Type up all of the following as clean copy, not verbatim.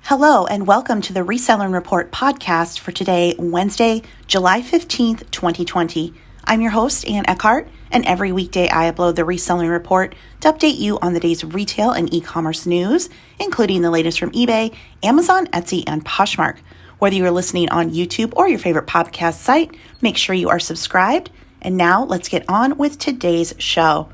Hello and welcome to the Reselling Report podcast for today, Wednesday, July 15th, 2020. I'm your host, Ann Eckhart, and every weekday I upload the Reselling Report to update you on the day's retail and e-commerce news, including the latest from eBay, Amazon, Etsy, and Poshmark. Whether you are listening on YouTube or your favorite podcast site, make sure you are subscribed. And now let's get on with today's show.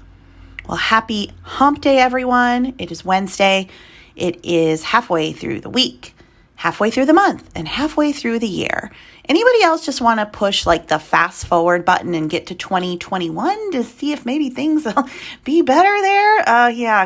Well, happy hump day, everyone. It is Wednesday. It is halfway through the week, halfway through the month, and halfway through the year. Anybody else just want to push like the fast forward button and get to 2021 to see if maybe things will be better there?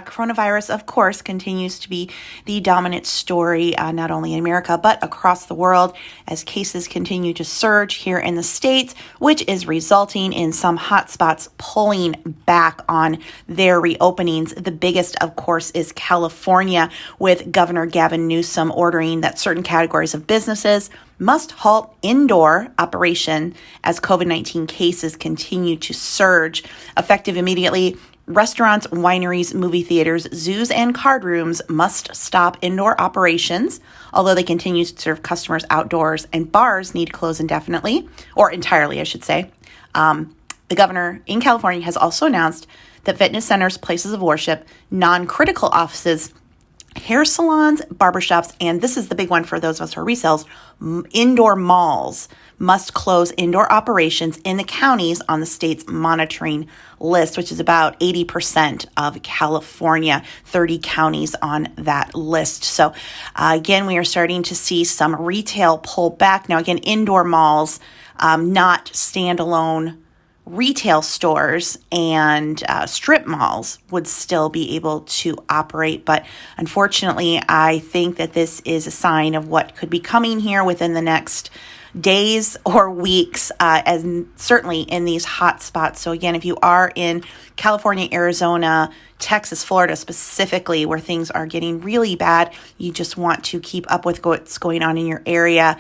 Coronavirus, of course, continues to be the dominant story, not only in America, but across the world as cases continue to surge here in the States, which is resulting in some hotspots pulling back on their reopenings. The biggest, of course, is California, with Governor Gavin Newsom ordering that certain categories of businesses must halt indoor operation as COVID-19 cases continue to surge. Effective immediately, restaurants, wineries, movie theaters, zoos, and card rooms must stop indoor operations, although they continue to serve customers outdoors, and bars need to close indefinitely, or entirely, I should say. The governor in California has also announced that fitness centers, places of worship, non-critical offices, hair salons, barbershops, and this is the big one for those of us who are resellers, indoor malls must close indoor operations in the counties on the state's monitoring list, which is about 80% of California, 30 counties on that list. So again, we are starting to see some retail pull back. Now, again, indoor malls, not standalone retail stores and strip malls would still be able to operate. But unfortunately, I think that this is a sign of what could be coming here within the next days or weeks, as certainly in these hot spots. So again, if you are in California, Arizona, Texas, Florida specifically, where things are getting really bad, you just want to keep up with what's going on in your area,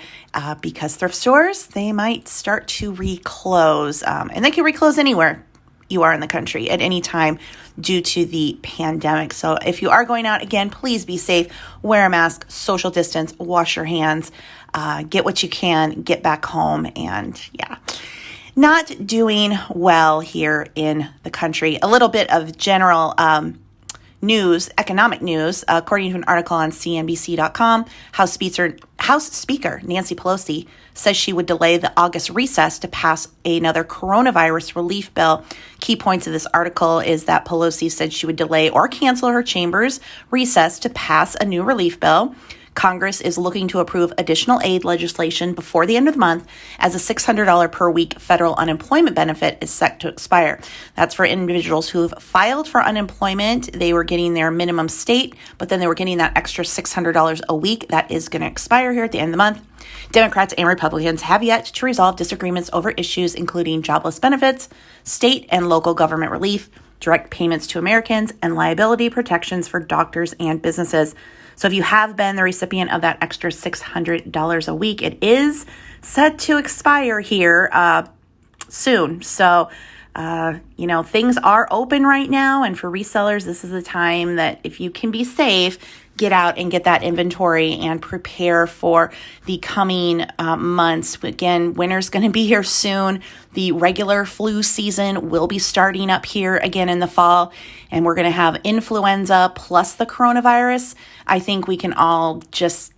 because thrift stores, they might start to reclose, and they can reclose anywhere you are in the country at any time due to the pandemic. So if you are going out, again, please be safe, wear a mask, social distance, wash your hands, get what you can, get back home, and not doing well here in the country. A little bit of general news, economic news, according to an article on CNBC.com, House Speaker Nancy Pelosi says she would delay the August recess to pass another coronavirus relief bill. Key points of this article is that Pelosi said she would delay or cancel her chamber's recess to pass a new relief bill. Congress is looking to approve additional aid legislation before the end of the month, as a $600 per week federal unemployment benefit is set to expire. That's for individuals who've filed for unemployment. They were getting their minimum state, but then they were getting that extra $600 a week. That is going to expire here at the end of the month. Democrats and Republicans have yet to resolve disagreements over issues including jobless benefits, state and local government relief, direct payments to Americans, and liability protections for doctors and businesses. So if you have been the recipient of that extra $600 a week, it is set to expire here soon. So, things are open right now. And for resellers, this is the time that if you can be safe, get out and get that inventory and prepare for the coming months. Again, winter's going to be here soon. The regular flu season will be starting up here again in the fall, and we're going to have influenza plus the coronavirus. I think we can all just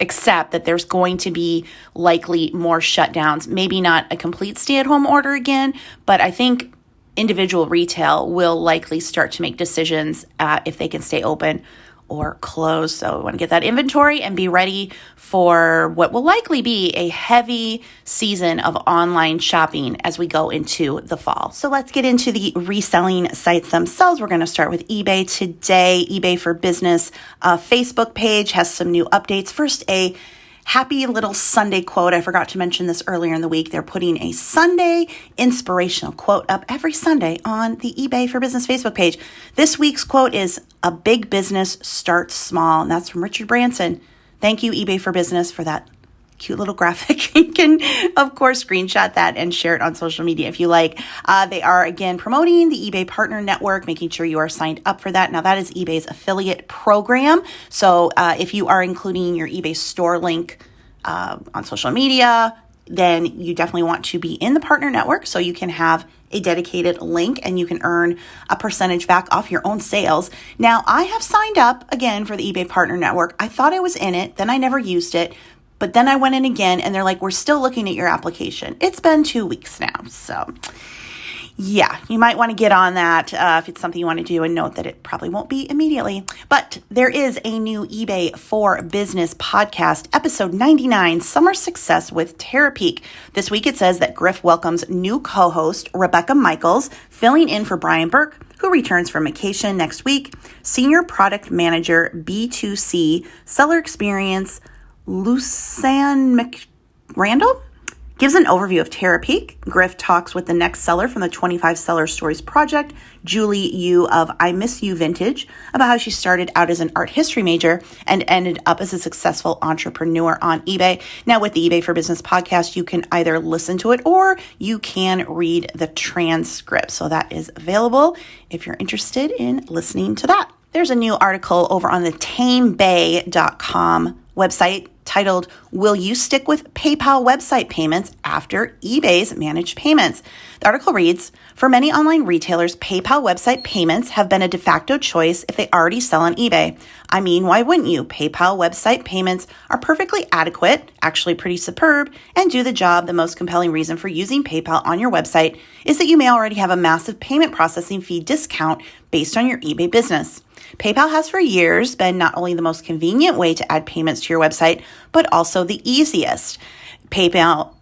accept that there's going to be likely more shutdowns. Maybe not a complete stay-at-home order again, but I think individual retail will likely start to make decisions if they can stay open or close. So we want to get that inventory and be ready for what will likely be a heavy season of online shopping as we go into the fall. So let's get into the reselling sites themselves. We're going to start with eBay today. eBay for Business Facebook page has some new updates. First, a happy little Sunday quote. I forgot to mention this earlier in the week. They're putting a Sunday inspirational quote up every Sunday on the eBay for Business Facebook page. This week's quote is, "A big business starts small." And that's from Richard Branson. Thank you, eBay for Business, for that cute little graphic. You can, of course, screenshot that and share it on social media if you like. They are, again, promoting the eBay Partner Network, making sure you are signed up for that. Now, that is eBay's affiliate program. So if you are including your eBay store link on social media, then you definitely want to be in the partner network so you can have a dedicated link and you can earn a percentage back off your own sales. Now, I have signed up again for the eBay Partner Network. I thought I was in it, then I never used it, but then I went in again and they're like, we're still looking at your application. It's been 2 weeks now. So yeah, you might want to get on that if it's something you want to do, and note that it probably won't be immediately. But there is a new eBay for Business podcast, episode 99, Summer Success with Terapeak. This week it says that Griff welcomes new co-host Rebecca Michaels, filling in for Brian Burke, who returns from vacation next week. Senior Product Manager, B2C, Seller Experience, Lusanne McRandall gives an overview of Terapeak. Griff talks with the next seller from the 25 Seller Stories Project, Julie Yu of I Miss You Vintage, about how she started out as an art history major and ended up as a successful entrepreneur on eBay. Now, with the eBay for Business podcast, you can either listen to it or you can read the transcript. So that is available if you're interested in listening to that. There's a new article over on the tamebay.com website titled, Will You Stick with PayPal Website Payments After eBay's Managed Payments? The article reads, for many online retailers, PayPal website payments have been a de facto choice if they already sell on eBay. I mean, why wouldn't you? PayPal website payments are perfectly adequate, actually pretty superb, and do the job. The most compelling reason for using PayPal on your website is that you may already have a massive payment processing fee discount based on your eBay business. PayPal has for years been not only the most convenient way to add payments to your website, but also the easiest. PayPal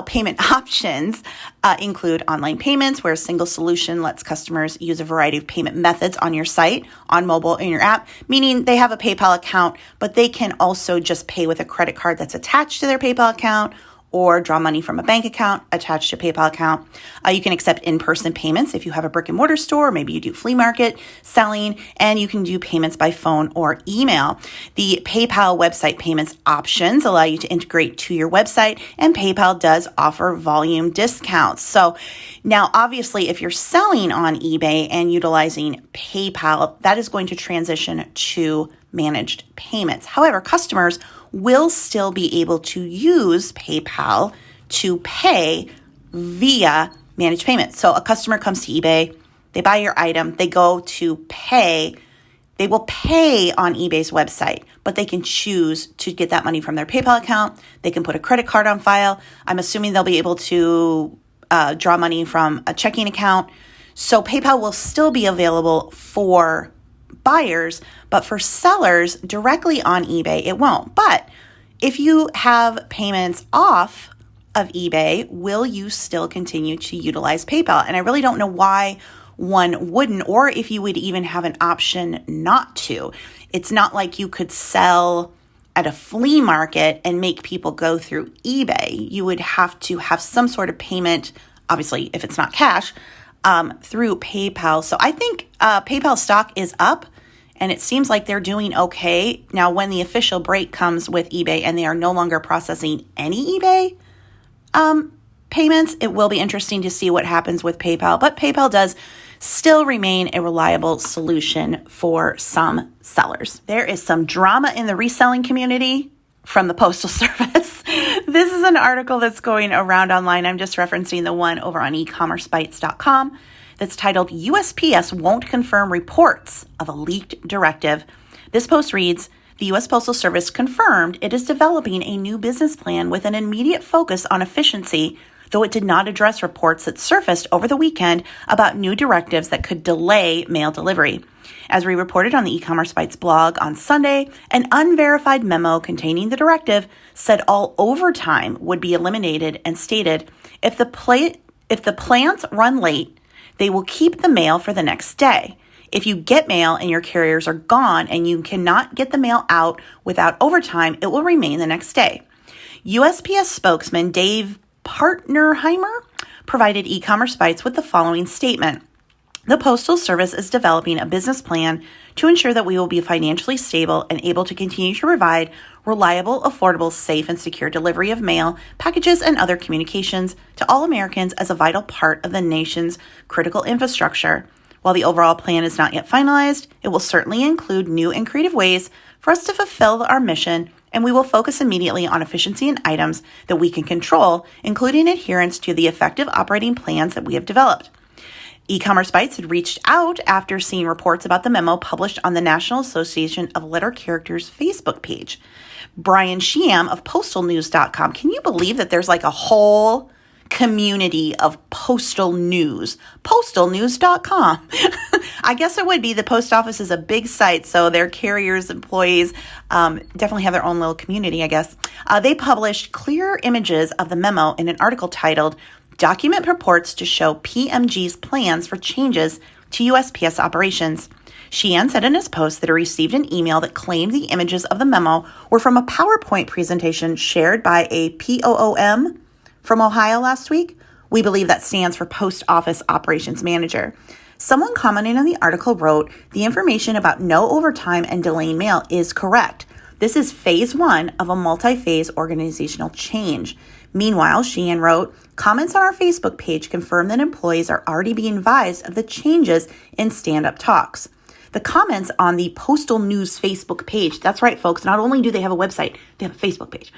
payment options include online payments, where a single solution lets customers use a variety of payment methods on your site, on mobile, in your app, meaning they have a PayPal account, but they can also just pay with a credit card that's attached to their PayPal account, or draw money from a bank account attached to a PayPal account. You can accept in-person payments if you have a brick and mortar store, maybe you do flea market selling, and you can do payments by phone or email. The PayPal website payments options allow you to integrate to your website, and PayPal does offer volume discounts. So now, obviously, if you're selling on eBay and utilizing PayPal, that is going to transition to managed payments. However, customers will still be able to use PayPal to pay via managed payments. So a customer comes to eBay, they buy your item, they go to pay. They will pay on eBay's website, but they can choose to get that money from their PayPal account. They can put a credit card on file. I'm assuming they'll be able to draw money from a checking account. So PayPal will still be available for buyers, but for sellers directly on eBay, it won't. But if you have payments off of eBay, will you still continue to utilize PayPal? And I really don't know why one wouldn't, or if you would even have an option not to. It's not like you could sell at a flea market and make people go through eBay. You would have to have some sort of payment, obviously, if it's not cash, through PayPal. So I think PayPal stock is up, and it seems like they're doing okay. Now, when the official break comes with eBay and they are no longer processing any eBay payments, it will be interesting to see what happens with PayPal. But PayPal does still remain a reliable solution for some sellers. There is some drama in the reselling community from the Postal Service. This is an article that's going around online. I'm just referencing the one over on ecommercebytes.com that's titled, USPS Won't Confirm Reports of a Leaked Directive. This post reads, the U.S. Postal Service confirmed it is developing a new business plan with an immediate focus on efficiency, though it did not address reports that surfaced over the weekend about new directives that could delay mail delivery. As we reported on the E-commerce Bytes blog on Sunday, an unverified memo containing the directive said all overtime would be eliminated and stated, if the plants run late, they will keep the mail for the next day. If you get mail and your carriers are gone and you cannot get the mail out without overtime, it will remain the next day. USPS spokesman Dave Partnerheimer provided E-commerce Bytes with the following statement. The Postal Service is developing a business plan to ensure that we will be financially stable and able to continue to provide reliable, affordable, safe, and secure delivery of mail, packages, and other communications to all Americans as a vital part of the nation's critical infrastructure. While the overall plan is not yet finalized, it will certainly include new and creative ways for us to fulfill our mission, and we will focus immediately on efficiency and items that we can control, including adherence to the effective operating plans that we have developed. E-commerce Bytes had reached out after seeing reports about the memo published on the National Association of Letter Carriers Facebook page. Brian Sheehan of postalnews.com. Can you believe that there's like a whole community of postal news? Postalnews.com. I guess it would be. The post office is a big site, so their carriers, employees definitely have their own little community, I guess. They published clear images of the memo in an article titled Document Purports to Show PMG's Plans for Changes to USPS Operations. Sheehan said in his post that he received an email that claimed the images of the memo were from a PowerPoint presentation shared by a POOM from Ohio last week. We believe that stands for Post Office Operations Manager. Someone commenting on the article wrote, "The information about no overtime and delaying mail is correct. This is phase one of a multi-phase organizational change." Meanwhile, Sheehan wrote, "Comments on our Facebook page confirm that employees are already being advised of the changes in stand-up talks." The comments on the Postal News Facebook page, that's right, folks, not only do they have a website, they have a Facebook page,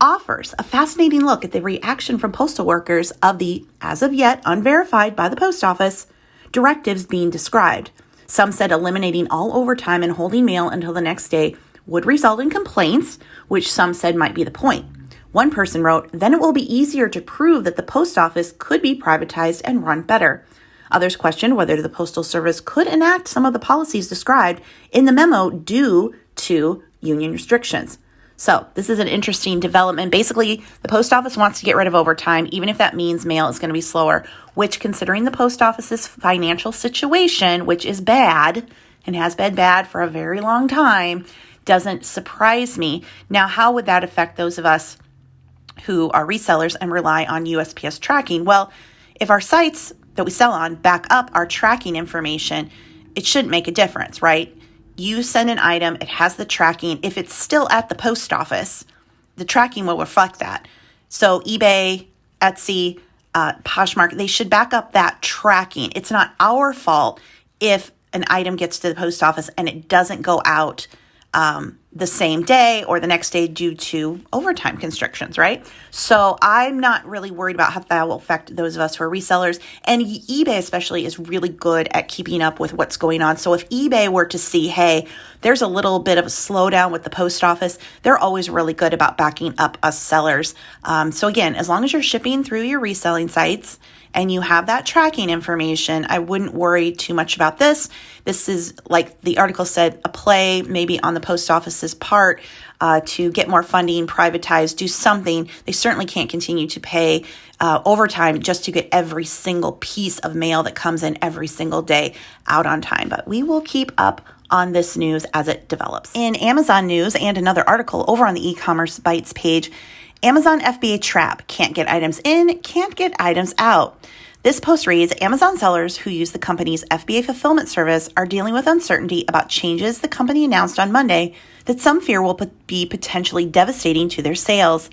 offers a fascinating look at the reaction from postal workers of the, as of yet unverified by the post office, directives being described. Some said eliminating all overtime and holding mail until the next day would result in complaints, which some said might be the point. One person wrote, "Then it will be easier to prove that the post office could be privatized and run better." Others questioned whether the Postal Service could enact some of the policies described in the memo due to union restrictions. So this is an interesting development. Basically, the post office wants to get rid of overtime, even if that means mail is going to be slower, which, considering the post office's financial situation, which is bad and has been bad for a very long time, doesn't surprise me. Now, how would that affect those of us who are resellers and rely on USPS tracking? Well, if our sites that we sell on back up our tracking information, it shouldn't make a difference, right? You send an item, it has the tracking. If it's still at the post office, the tracking will reflect that. So eBay, Etsy, Poshmark, they should back up that tracking. It's not our fault if an item gets to the post office and it doesn't go out the same day or the next day due to overtime constrictions, right? So I'm not really worried about how that will affect those of us who are resellers. And eBay especially is really good at keeping up with what's going on. So if eBay were to see, hey, there's a little bit of a slowdown with the post office, they're always really good about backing up us sellers. So again, as long as you're shipping through your reselling sites and you have that tracking information, I wouldn't worry too much about this. This is, like the article said, a play maybe on the post office's part to get more funding, privatize, do something. They certainly can't continue to pay overtime just to get every single piece of mail that comes in every single day out on time. But we will keep up on this news as it develops. In Amazon news and another article over on the e-commerce Bytes page, Amazon FBA trap, can't get items in, can't get items out. This post reads, Amazon sellers who use the company's FBA fulfillment service are dealing with uncertainty about changes the company announced on Monday that some fear will be potentially devastating to their sales.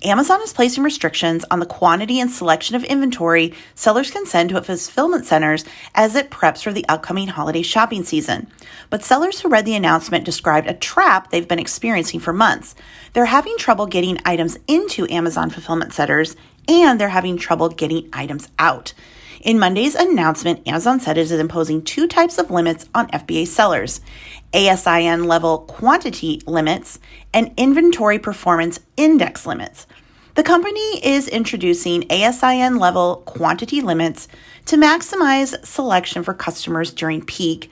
Amazon is placing restrictions on the quantity and selection of inventory sellers can send to its fulfillment centers as it preps for the upcoming holiday shopping season. But sellers who read the announcement described a trap they've been experiencing for months. They're having trouble getting items into Amazon fulfillment centers, and they're having trouble getting items out. In Monday's announcement, Amazon said it is imposing two types of limits on FBA sellers: ASIN level quantity limits and inventory performance index limits. The company is introducing ASIN level quantity limits to maximize selection for customers during peak,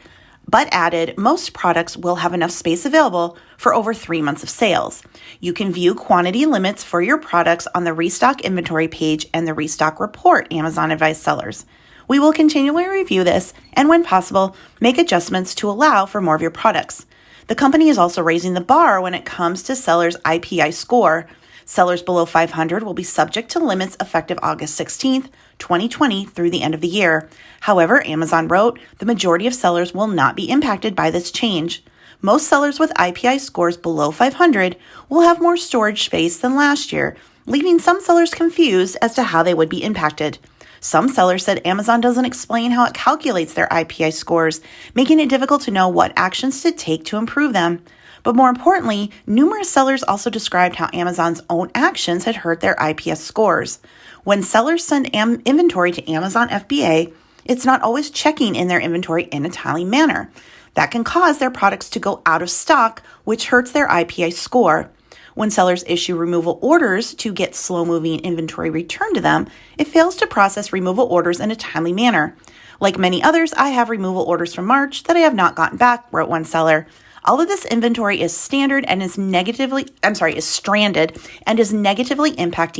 but added most products will have enough space available for over 3 months of sales. You can view quantity limits for your products on the Restock Inventory page and the Restock Report, Amazon advised sellers. We will continually review this and, when possible, make adjustments to allow for more of your products. The company is also raising the bar when it comes to sellers' IPI score. Sellers below 500 will be subject to limits effective August 16th, 2020 through the end of the year. However, Amazon wrote, the majority of sellers will not be impacted by this change. Most sellers with IPI scores below 500 will have more storage space than last year, leaving some sellers confused as to how they would be impacted. Some sellers said Amazon doesn't explain how it calculates their IPI scores, making it difficult to know what actions to take to improve them. But more importantly, numerous sellers also described how Amazon's own actions had hurt their IPS scores. When sellers send inventory to Amazon FBA, it's not always checking in their inventory in a timely manner. That can cause their products to go out of stock, which hurts their IPI score. When sellers issue removal orders to get slow-moving inventory returned to them, it fails to process removal orders in a timely manner. Like many others, I have removal orders from March that I have not gotten back, wrote one seller. All of this inventory is stranded and is negatively impacting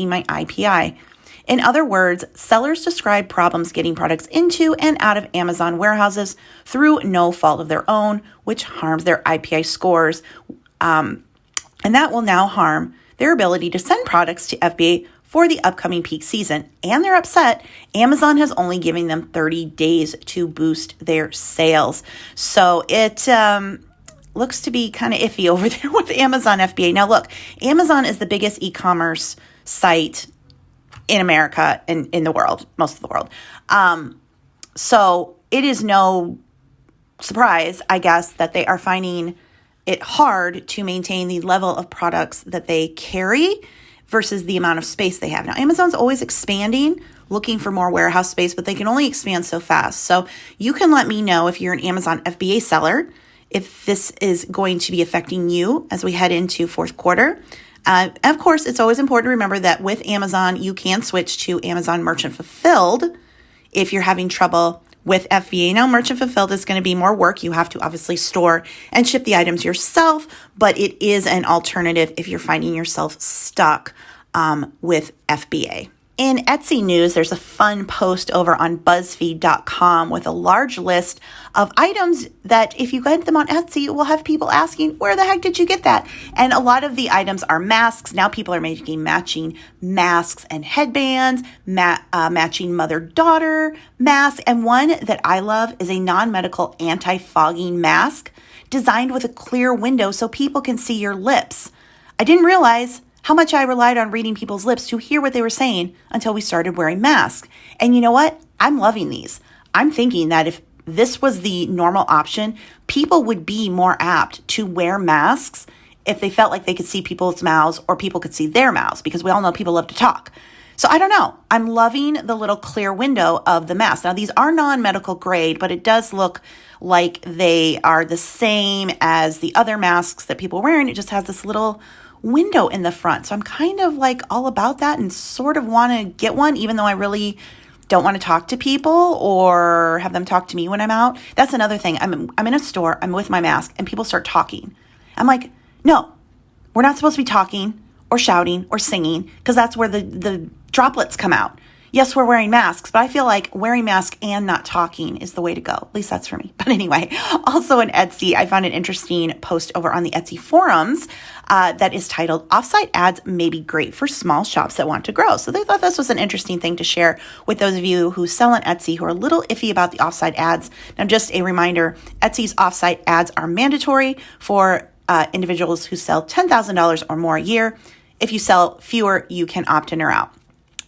my IPI. In other words, sellers describe problems getting products into and out of Amazon warehouses through no fault of their own, which harms their IPI scores. And that will now harm their ability to send products to FBA for the upcoming peak season. And they're upset. Amazon has only given them 30 days to boost their sales. So it looks to be kind of iffy over there with Amazon FBA. Now, look, Amazon is the biggest e-commerce site in America and in the world, most of the world. So it is no surprise, I guess, that they are finding it hard to maintain the level of products that they carry versus the amount of space they have. Now, Amazon's always expanding, looking for more warehouse space, but they can only expand so fast. So you can let me know if you're an Amazon FBA seller, if this is going to be affecting you as we head into fourth quarter. Of course, it's always important to remember that with Amazon, you can switch to Amazon Merchant Fulfilled if you're having trouble with FBA. Now, Merchant Fulfilled is going to be more work. You have to obviously store and ship the items yourself, but it is an alternative if you're finding yourself stuck with FBA. In Etsy news, there's a fun post over on BuzzFeed.com with a large list of items that if you get them on Etsy, will have people asking, where the heck did you get that? And a lot of the items are masks. Now people are making matching masks and headbands, matching mother-daughter masks. And one that I love is a non-medical anti-fogging mask designed with a clear window so people can see your lips. I didn't realize how much I relied on reading people's lips to hear what they were saying until we started wearing masks. And you know what? I'm loving these. I'm thinking that if this was the normal option, people would be more apt to wear masks if they felt like they could see people's mouths or people could see their mouths, because we all know people love to talk. So I don't know. I'm loving the little clear window of the mask. Now, these are non-medical grade, but it does look like they are the same as the other masks that people are wearing. It just has this little window in the front. So I'm kind of like all about that and sort of want to get one, even though I really don't want to talk to people or have them talk to me when I'm out. That's another thing. I'm in a store, I'm with my mask, and people start talking. I'm like, no, we're not supposed to be talking or shouting or singing, because that's where the droplets come out. Yes, we're wearing masks, but I feel like wearing masks and not talking is the way to go. At least that's for me. But anyway, also in Etsy, I found an interesting post over on the Etsy forums that is titled, Offsite Ads May Be Great for Small Shops That Want to Grow. So they thought this was an interesting thing to share with those of you who sell on Etsy who are a little iffy about the offsite ads. Now, just a reminder, Etsy's offsite ads are mandatory for individuals who sell $10,000 or more a year. If you sell fewer, you can opt in or out.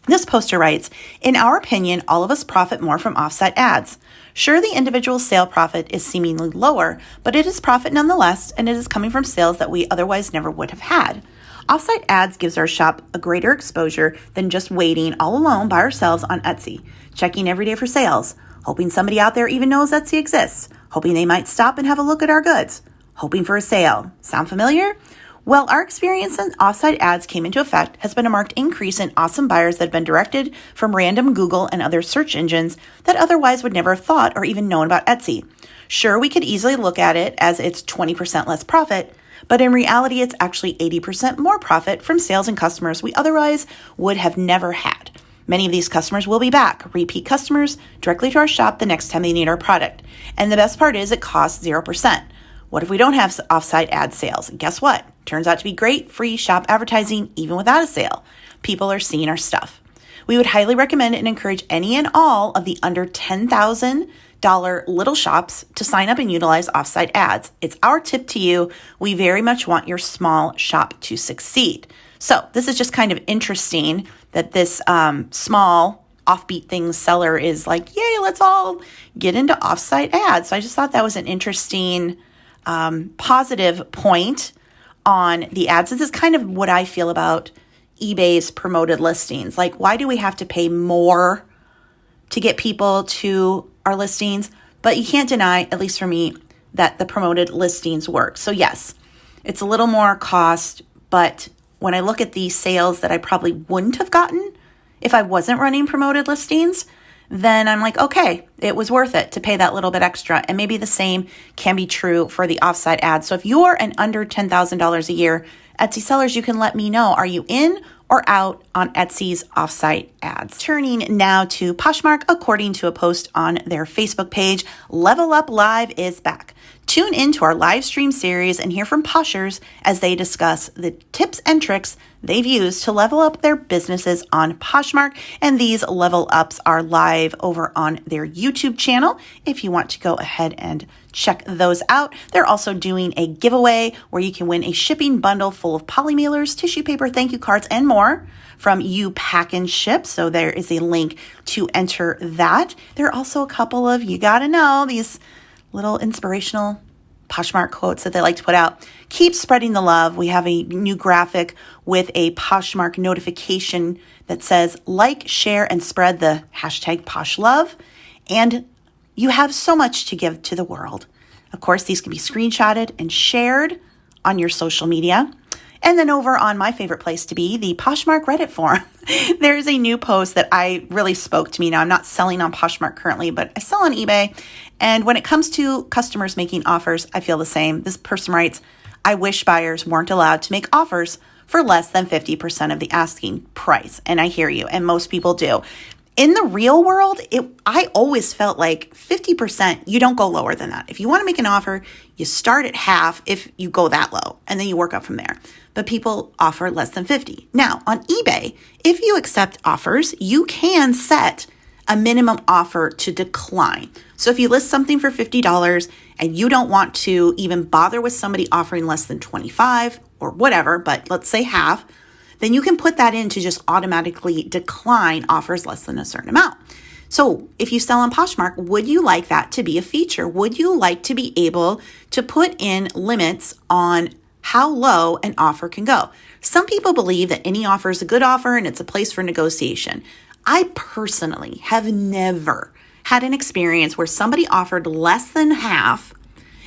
This poster writes, in our opinion, all of us profit more from offsite ads. Sure, the individual sale profit is seemingly lower, but it is profit nonetheless, and it is coming from sales that we otherwise never would have had. Offsite ads gives our shop a greater exposure than just waiting all alone by ourselves on Etsy, checking every day for sales, hoping somebody out there even knows Etsy exists, hoping they might stop and have a look at our goods, hoping for a sale. Sound familiar? Well, our experience since offsite ads came into effect has been a marked increase in awesome buyers that have been directed from random Google and other search engines that otherwise would never have thought or even known about Etsy. Sure, we could easily look at it as it's 20% less profit, but in reality, it's actually 80% more profit from sales and customers we otherwise would have never had. Many of these customers will be back, repeat customers, directly to our shop the next time they need our product. And the best part is it costs 0%. What if we don't have offsite ad sales? And guess what? Turns out to be great free shop advertising even without a sale. People are seeing our stuff. We would highly recommend and encourage any and all of the under $10,000 little shops to sign up and utilize offsite ads. It's our tip to you. We very much want your small shop to succeed. So this is just kind of interesting that this small offbeat things seller is like, yay, let's all get into offsite ads. So I just thought that was an interesting positive point on the ads. This is kind of what I feel about eBay's promoted listings. Like, why do we have to pay more to get people to our listings? But you can't deny, at least for me, that the promoted listings work. So yes, it's a little more cost, but when I look at the sales that I probably wouldn't have gotten if I wasn't running promoted listings, then I'm like, okay, it was worth it to pay that little bit extra. And maybe the same can be true for the offsite ads. So if you're an under $10,000 a year Etsy sellers, you can let me know. Are you in or out on Etsy's offsite ads? Turning now to Poshmark, according to a post on their Facebook page, Level Up Live is back. Tune into our live stream series and hear from Poshers as they discuss the tips and tricks they've used to level up their businesses on Poshmark. And these level ups are live over on their YouTube channel if you want to go ahead and check those out. They're also doing a giveaway where you can win a shipping bundle full of poly mailers, tissue paper, thank you cards, and more from You Pack and Ship. So there is a link to enter that. There are also a couple of, you gotta know, these little inspirational Poshmark quotes that they like to put out. Keep spreading the love. We have a new graphic with a Poshmark notification that says like, share, and spread the hashtag PoshLove. And you have so much to give to the world. Of course, these can be screenshotted and shared on your social media. And then over on my favorite place to be, the Poshmark Reddit forum, there's a new post that really spoke to me. Now, I'm not selling on Poshmark currently, but I sell on eBay. And when it comes to customers making offers, I feel the same. This person writes, I wish buyers weren't allowed to make offers for less than 50% of the asking price. And I hear you, and most people do. In the real world, I always felt like 50%, you don't go lower than that. If you want to make an offer, you start at half if you go that low, and then you work up from there. But people offer less than 50. Now, on eBay, if you accept offers, you can set a minimum offer to decline. So if you list something for $50 and you don't want to even bother with somebody offering less than 25 or whatever, but let's say half, then you can put that in to just automatically decline offers less than a certain amount. So if you sell on Poshmark, would you like that to be a feature? Would you like to be able to put in limits on how low an offer can go? Some people believe that any offer is a good offer and it's a place for negotiation. I personally have never had an experience where somebody offered less than half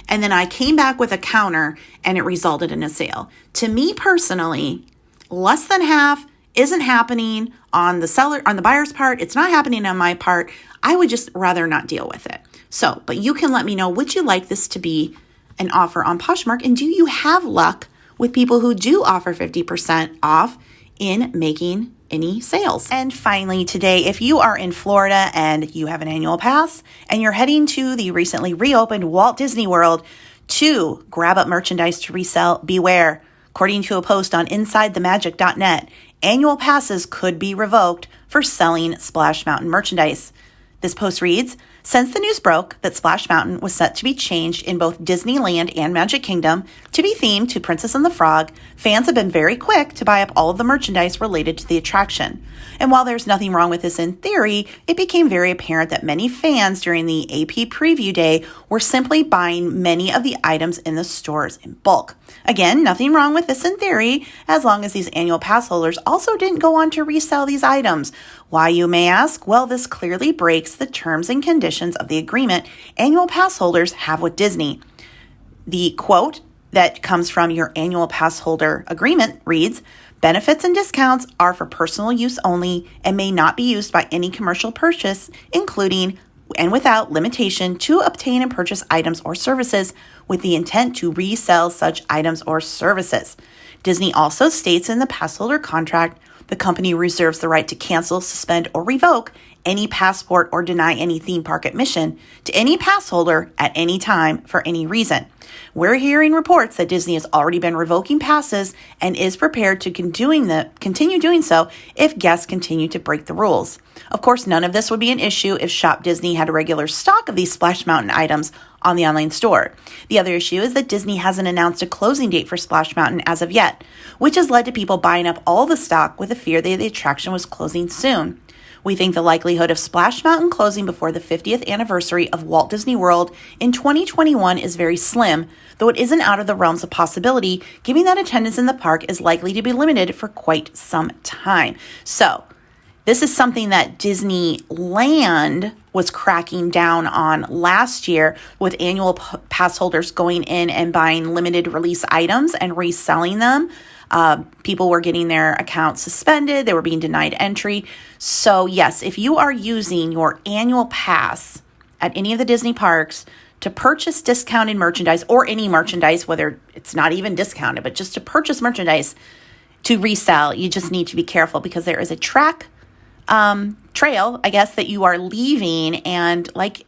and then I came back with a counter and it resulted in a sale. To me personally, less than half isn't happening on the buyer's part. It's not happening on my part. I would just rather not deal with it. So, but you can let me know, would you like this to be an offer on Poshmark? And do you have luck with people who do offer 50% off in making any sales? And finally today, if you are in Florida and you have an annual pass and you're heading to the recently reopened Walt Disney World to grab up merchandise to resell, beware. According to a post on InsideTheMagic.net, annual passes could be revoked for selling Splash Mountain merchandise. This post reads, since the news broke that Splash Mountain was set to be changed in both Disneyland and Magic Kingdom to be themed to Princess and the Frog, fans have been very quick to buy up all of the merchandise related to the attraction. And while there's nothing wrong with this in theory, it became very apparent that many fans during the AP preview day were simply buying many of the items in the stores in bulk. Again, nothing wrong with this in theory, as long as these annual pass holders also didn't go on to resell these items. Why, you may ask? Well, this clearly breaks the terms and conditions of the agreement annual pass holders have with Disney. The quote that comes from your annual pass holder agreement reads, benefits and discounts are for personal use only and may not be used by any commercial purchase, including and without limitation to obtain and purchase items or services with the intent to resell such items or services. Disney also states in the pass holder contract the company reserves the right to cancel, suspend, or revoke any passport or deny any theme park admission to any pass holder at any time for any reason. We're hearing reports that Disney has already been revoking passes and is prepared to continue doing so if guests continue to break the rules. Of course, none of this would be an issue if Shop Disney had a regular stock of these Splash Mountain items on the online store. The other issue is that Disney hasn't announced a closing date for Splash Mountain as of yet, which has led to people buying up all the stock with the fear that the attraction was closing soon. We think the likelihood of Splash Mountain closing before the 50th anniversary of Walt Disney World in 2021 is very slim, though it isn't out of the realms of possibility, given that attendance in the park is likely to be limited for quite some time. So, this is something that Disneyland was cracking down on last year with annual pass holders going in and buying limited release items and reselling them. People were getting their accounts suspended. They were being denied entry. So yes, if you are using your annual pass at any of the Disney parks to purchase discounted merchandise or any merchandise, whether it's not even discounted, but just to purchase merchandise to resell, you just need to be careful because there is a trail, I guess, that you are leaving. And like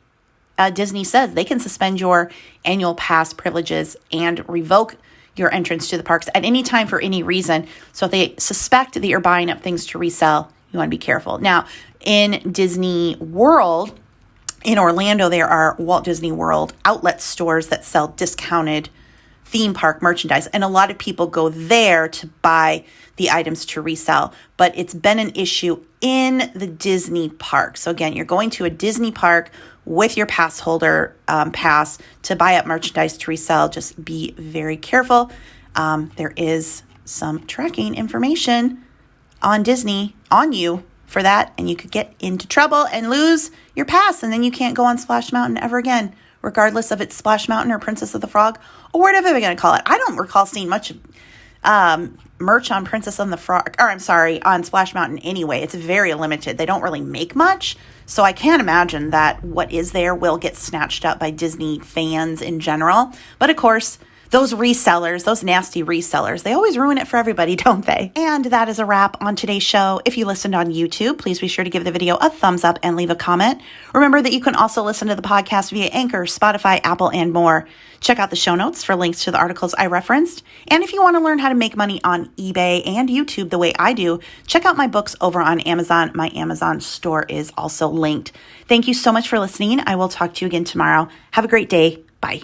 Disney says, they can suspend your annual pass privileges and revoke your entrance to the parks at any time for any reason. So if they suspect that you're buying up things to resell, you want to be careful. Now, in Disney World, in Orlando, there are Walt Disney World outlet stores that sell discounted theme park merchandise. And a lot of people go there to buy the items to resell. But it's been an issue in the Disney park. So again, you're going to a Disney park with your pass holder pass to buy up merchandise to resell. Just be very careful. There is some tracking information on Disney on you for that, and you could get into trouble and lose your pass, and then you can't go on Splash Mountain ever again, regardless if it's Splash Mountain or Princess of the Frog or whatever they're going to call it. I don't recall seeing much merch on Princess of the Frog, or I'm sorry, on Splash Mountain anyway. It's very limited. They don't really make much, so I can't imagine that what is there will get snatched up by Disney fans in general. But of course, those resellers, those nasty resellers, they always ruin it for everybody, don't they? And that is a wrap on today's show. If you listened on YouTube, please be sure to give the video a thumbs up and leave a comment. Remember that you can also listen to the podcast via Anchor, Spotify, Apple, and more. Check out the show notes for links to the articles I referenced. And if you want to learn how to make money on eBay and YouTube the way I do, check out my books over on Amazon. My Amazon store is also linked. Thank you so much for listening. I will talk to you again tomorrow. Have a great day. Bye.